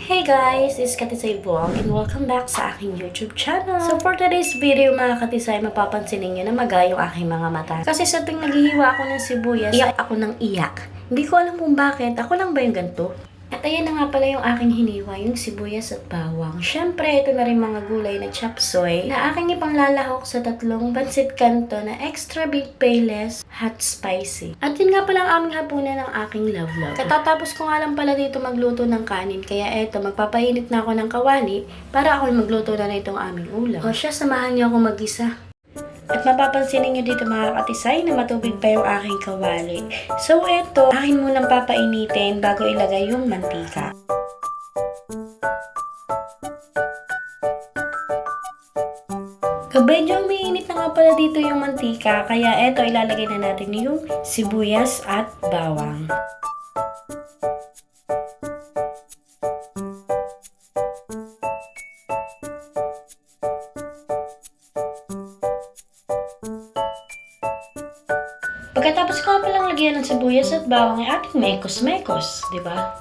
Hey guys, it's Katisay Vlog and welcome back sa aking YouTube channel. So for today's video mga Katisay, mapapansin ninyo na maga yung aking mga mata. Kasi sa tuwing naghihiwa ako ng sibuyas, iyak ako ng iyak. Hindi ko alam kung bakit, ako lang ba yung ganito? At ayan na nga pala yung aking hiniwa, yung sibuyas at bawang. Syempre, ito na rin mga gulay na chop suey na aking ipanglalahok sa tatlong pansit canton na extra big payless hot spicy. At yun nga pala ang aming hapunan ng aking love. Katatapos ko nga lang pala dito magluto ng kanin, kaya eto, magpapainit na ako ng kawali para ako magluto na itong aming ulam. O siya, samahan niyo ako mag-isa. At mapapansin niyo dito mga Katisay na matubig pa yung aking kawali. So eto, akin munang papainitin bago ilagay yung mantika. Medyo umiinit na nga pala dito yung mantika, kaya eto ilalagay na natin yung sibuyas at bawang. Pagkatapos ko palang lagyan ng sibuyas at bawang ay ating mekos-mekos, di ba?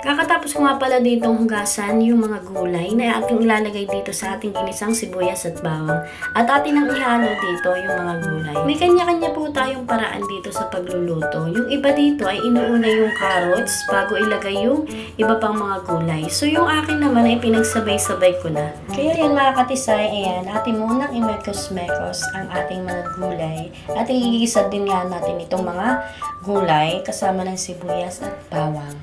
Kakatapos ko nga pala ditong hugasan yung mga gulay na ating ilalagay dito sa ating ginisang sibuyas at bawang. At atin ang ihalo dito yung mga gulay. May kanya-kanya po tayong paraan dito sa pagluluto. Yung iba dito ay inuuna yung carrots bago ilagay yung iba pang mga gulay. So yung akin naman ay pinagsabay-sabay ko na. Kaya yan mga Katisay, ayan, atin munang imekos-mekos ang ating mga gulay. At igigisa din nga natin itong mga gulay kasama ng sibuyas at bawang.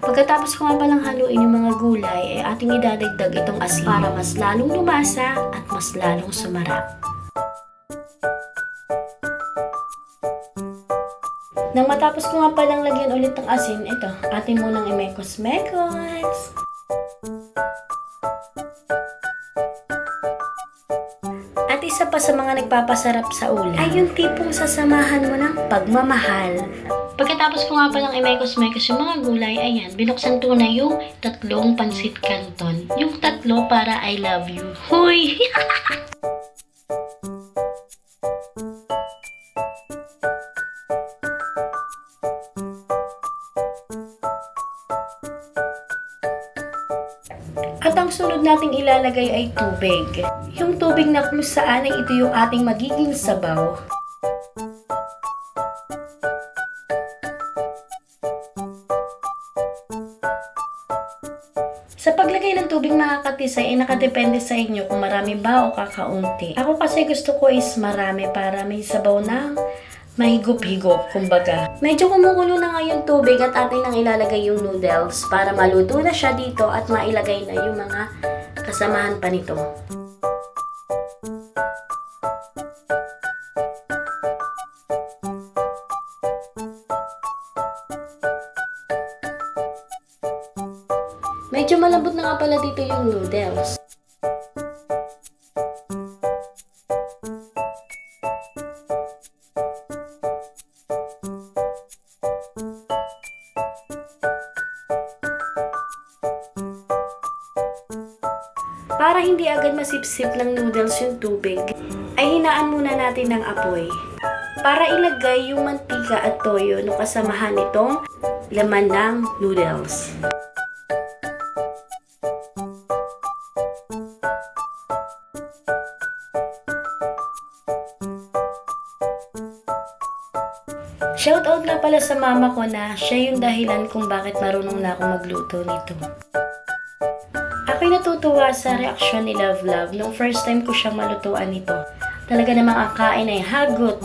Pagkatapos ko nga palang haluin yung mga gulay, ay ating idadagdag itong asin para mas lalong lumasa at mas lalong sumarap. Nang matapos ko nga palang lagyan ulit ng asin, ito, atin munang imekos-mekos. At isa pa sa mga nagpapasarap sa ulam ay yung tipong sasamahan mo ng pagmamahal. Pagkatapos ko nga palang imekos-mekos yung mga gulay, ayan, binuksan ko na yung tatlong pansit canton. Yung tatlo para I love you. Hoy! At ang sunod nating ilalagay ay tubig. Yung tubig na kung saan ay ito yung ating magiging sabaw. Sa paglagay ng tubig mga Katisay ay nakadepende sa inyo kung marami ba o kakaunti. Ako kasi gusto ko is marami para may sabaw na mahigop-higop, kumbaga. Medyo kumukulo na nga yung tubig at atin nang ilalagay yung noodles para maluto na siya dito at mailagay na yung mga kasamahan pa nito. Medyo malambot na nga pala dito yung noodles. Para hindi agad masipsip ng noodles yung tubig, ay hinaan muna natin ng apoy. Para ilagay yung mantika at toyo no kasamahan nitong laman ng noodles. Shoutout nga pala sa mama ko na siya yung dahilan kung bakit marunong na ako magluto nito. Ako'y natutuwa sa reaksyon ni Love nung first time ko siyang malutuan nito. Talaga namang ang kain ay hagot.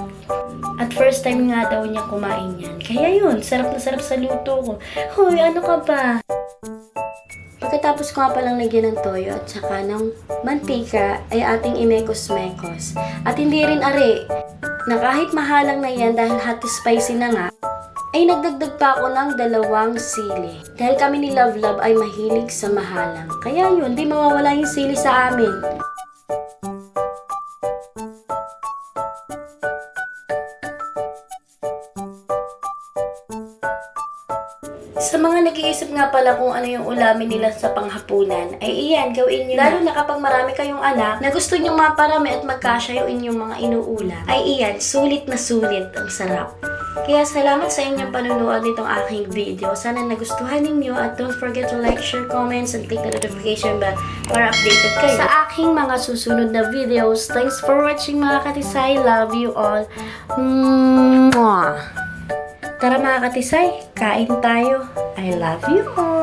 At first time nga daw niya kumain yan. Kaya yun, sarap na sarap sa luto ko. Hoy, ano ka ba? Pagkatapos ko nga palang lagyan ng toyo at saka ng mantika, ay ating imekos-mekos. At hindi rin are, na kahit mahalang na yan dahil hot spicy na nga, ay nagdagdag pa ako ng 2 sili. Dahil kami ni Love Love ay mahilig sa mahalang. Kaya yun, di mawawala yung sili sa amin. Sa mga nag-iisip nga pala kung ano yung ulamin nila sa panghapunan, ay iyan, gawin nyo na. Lalo na kapag marami kayong anak na gusto nyong maparami at magkasya yung inyong mga inuulam, ay iyan, sulit na sulit ang sarap. Kaya salamat sa inyong panunood nitong aking video. Sana nagustuhan ninyo at don't forget to like, share, comments, and click the notification bell para updated kayo sa aking mga susunod na videos. Thanks for watching mga katisay. Love you all. Mwah! Tara mga katisay, kain tayo. I love you all.